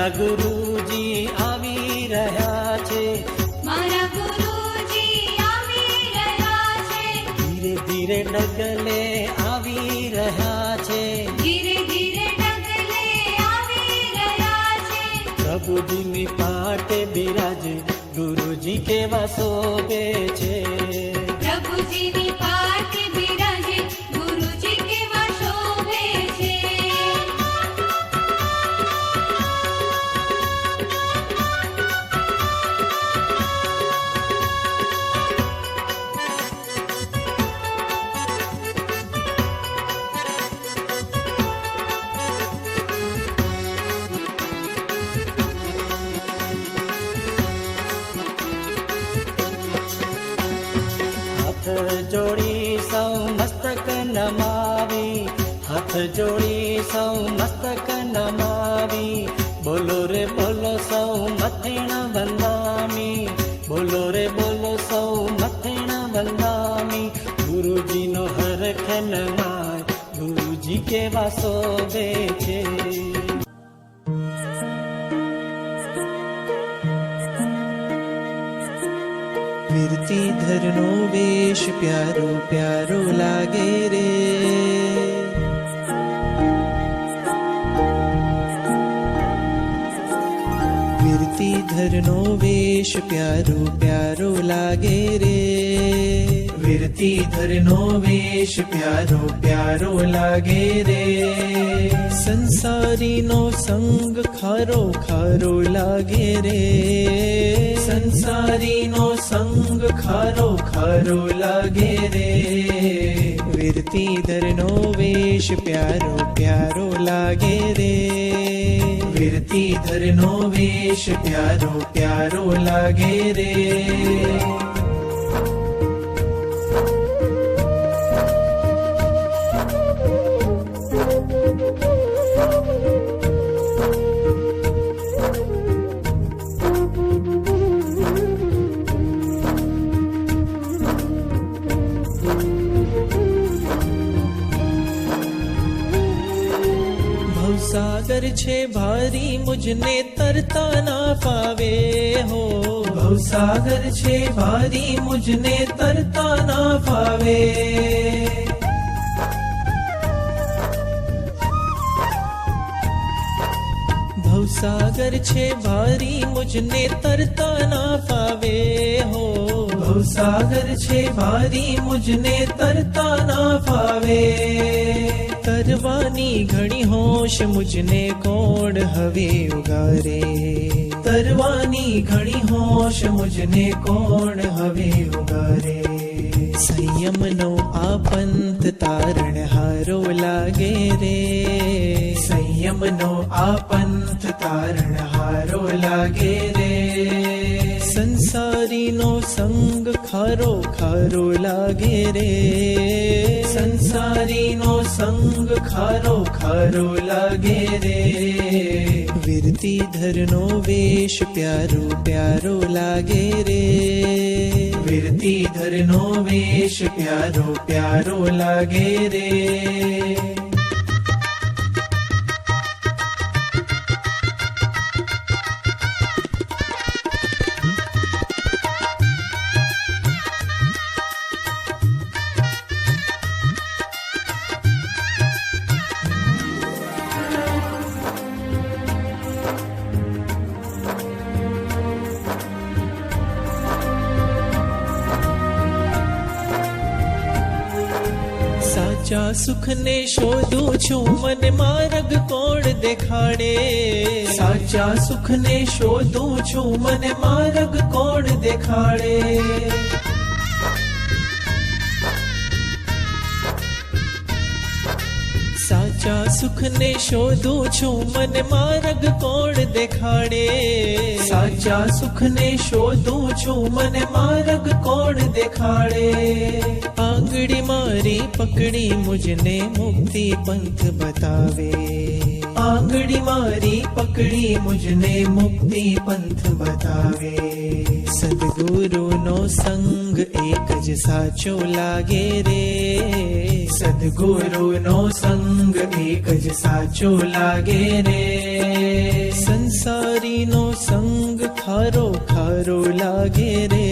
મારા ગુરુજી આવી રહ્યા છે, મારા ગુરુજી આવી રહ્યા છે, ધીરે ધીરે ડગલે આવી રહ્યા છે, ધીરે ધીરે ડગલે આવી રહ્યા છે, પ્રભુજીની પાટે બિરાજે ગુરુજી કેવા શોભે છે, પ્રભુજીની પાટે બિરાજે ગુરુજી કેવા શોભે છે. હાથ જોડી સૌ મસ્તક નમાવી, હાથ જોડી સૌ મસ્તક નમાવી, બોલો રે બોલો સૌ મથેણ વંદામી, બોલો રે બોલો સૌ મથેણ વંદામી, ગુરુજીનો હરખ નમાય ગુરુજી કેવા શોભે છે. વીરતીધરનો વેશ પ્યારો પ્યારો લાગે રે, વીરતીધરનો વેશ પ્યારો પ્યારો લાગે રે, વીરતીધરનો વેશ પ્યારો પ્યારો લાગે રે, સંસારીનો સંગ ખારો ખારો લાગે રે, સંસારીનો સંગ ખારો ખારો લાગે રે, વીરતીધરનો વેશ પ્યારો પ્યારો લાગે રે, વીરતીધરનો વેશ પ્યારો પ્યારો લાગે રે. ભવસાગર છે ભારી મુજને તરતા ના ફાવે હો, ભવસાગર છે ભારી મુજને તરતા ના ફાવે, ભવસાગર છે ભારી મુજને તરતા ના ફાવે હો, ભવસાગર છે ભારી મુજને તરતા ના ફાવે, તરવાની ઘણી હોશ મુજને કોણ હવે ઉગારે, તરવાની ઘણી હોશ મુજને કોણ હવે ઉગારે, સંયમનો આ પંથ તારણ હારો લાગે રે, સંયમનો આ પંથ તારણ હારો લાગે રે, સંસારીનો સંગ ખારો ખારો લાગે રે, સંસારીનો સંગ ખારો ખારો લાગે રે, વીરતીધરનો વેશ પ્યારો પ્યારો લાગે રે, વીરતીધરનો વેશ પ્યારો પ્યારો લાગે રે. સાચા સુખને શોધું છું મને માર્ગ કોણ દેખાડે, સાચા સુખને શોધું છું મને માર્ગ કોણ દેખાડે, સાચા સુખને શોધું છું મને માર્ગ કોણ દેખાડે, સાચા સુખને શોધું છું મને માર્ગ કોણ દેખાડે, આંગળી મારી પકડી મુજને મુક્તિ પંથ બતાવે, આંગળી મારી પકડી મુજને મુક્તિ પંથ બતાવે. સદગુરુનો સંગ એક જ સાચો લાગે રે. સદગુરુનો સંગ એક જ સાચો લાગે રે. સંસારીનો સંગ ખારો ખારો લાગે રે.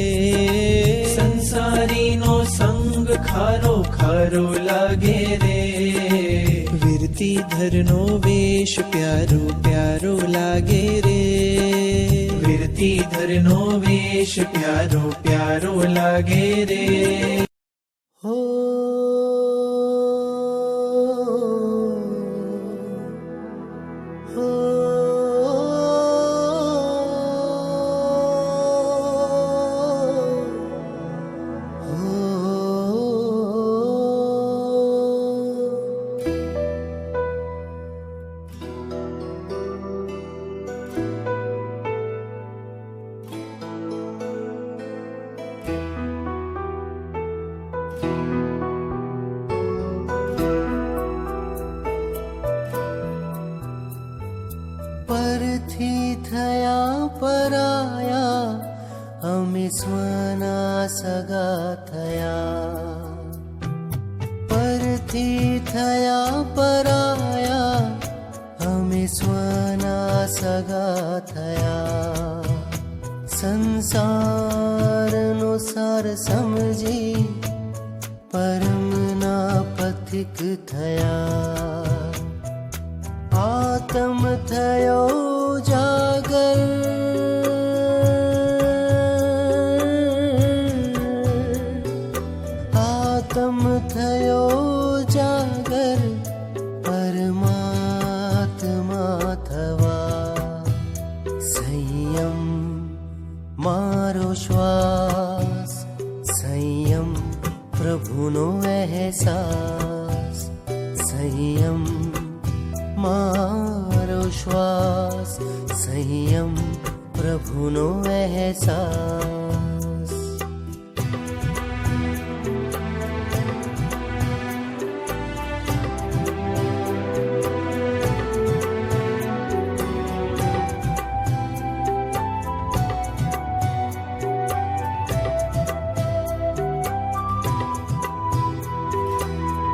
સંસારીનો સંગ ખારો ખારો લાગે રે. વિરતીધરનો વેશ પ્યારો પ્યારો લાગે રે. વિરતીધરનો વેશ પ્યારો પ્યારો લાગે રે. હો હો પરથી થયા પરાયા અમે સ્વના સગા થયા. પરથી થયા પરાયા અમે સ્વના સગા થયા. સંસારનો સાર સમજી પરમના પથિક થયા. આત્મ થયો જાગર આત્મ થયો જાગર પરમાત્મા થવા. સંયમ મારો શ્વાસ સંયમ પ્રભુનો અહેસાસ. સંયમ મારો શ્વાસ સંયમ પ્રભુનો અહેસાસ.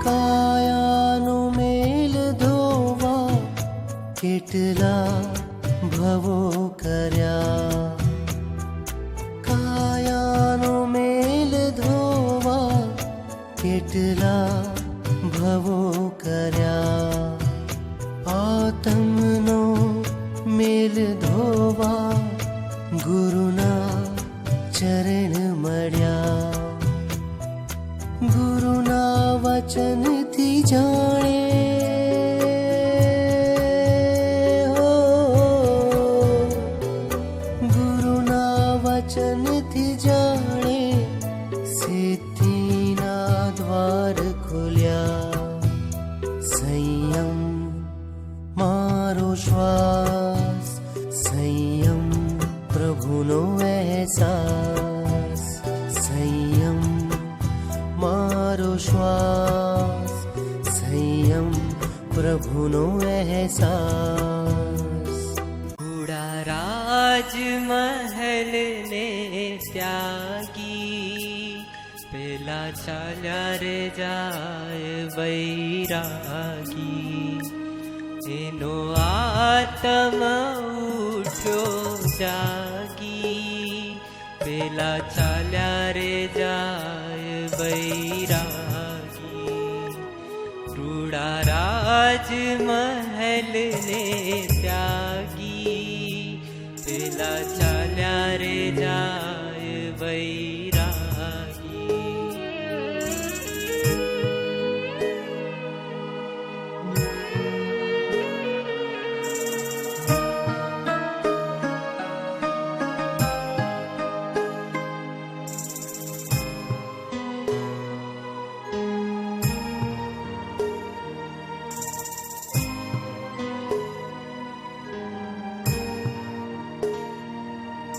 કાયાનો મેલ ધોવા કેટલા ભવો કર્યા. કાયાનો મેલ ધોવા કેટલા ભવો કર્યા. આત્મનો મેલ ધોવા ગુરુના ચરણ મળ્યા. ગુરુના વચનથી જાણે હો. ગુરુના વચનથી જાણે સિદ્ધિના દ્વાર ખોલ્યા. સંયમ મારો શ્વાસ સંયમ પ્રભુનો અહેસાસ. સંયમ મારો શ્વાસ સંયમ પ્રભુનો અહેસાસ. ઉડા રાજ મહેલ ને ત્યાગી પેલા ચાલ્યા રે જાય વૈરાગી. એનો આત્મ ઉઠ્યો જાગી પેલા ચાલ્યા રે જાય વૈરાગી. રૂડા રાજ મહેલ ને ત્યાગી પેલા ચાલ્યા રે જાય વૈરાગી.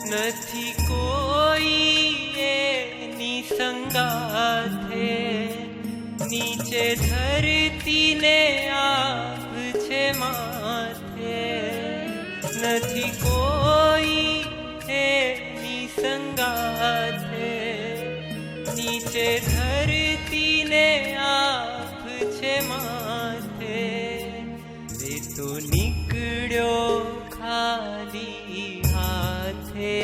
નથી કોઈ એની સંગાથે નીચે ધરતીને આપ છે માથે. નથી કોઈ એની સંગાથે, નીચે ધરતીને આપ છે માથે, એ તો નીકળ્યો ખાલી હાથે,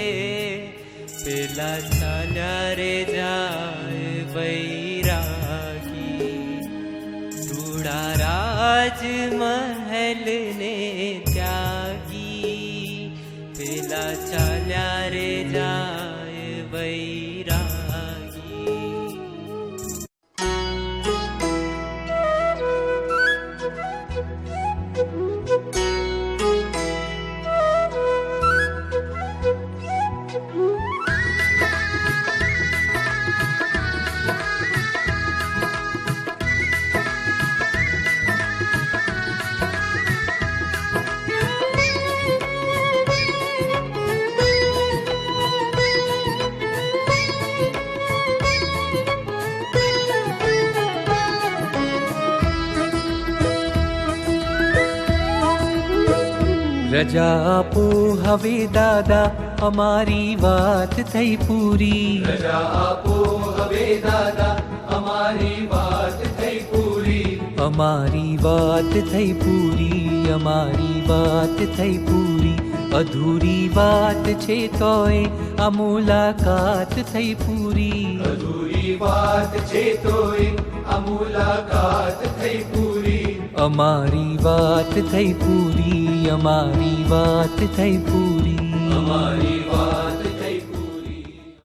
પેલા ચાલ્યા રે જાય વૈરાગી, રૂડા રાજમહેલ ને ત્યાગી, પેલા ચાલ્યા રે જાય વૈરાગી. રજા આપો હવે દાદા, અમારી વાત થઈ પૂરી. રજા આપો હવે દાદા, અમારી વાત થઈ પૂરી. અમારી વાત થઈ પૂરી, અમારી વાત થઈ પૂરી, અધૂરી વાત છે તોય આ મુલાકાત થઈ પૂરી. અધૂરી વાત છે તોય આ મુલાકાત થઈ પૂરી. અમારી વાત થઈ પૂરી, અમારી વાત થઈ પૂરી. અમારી વાત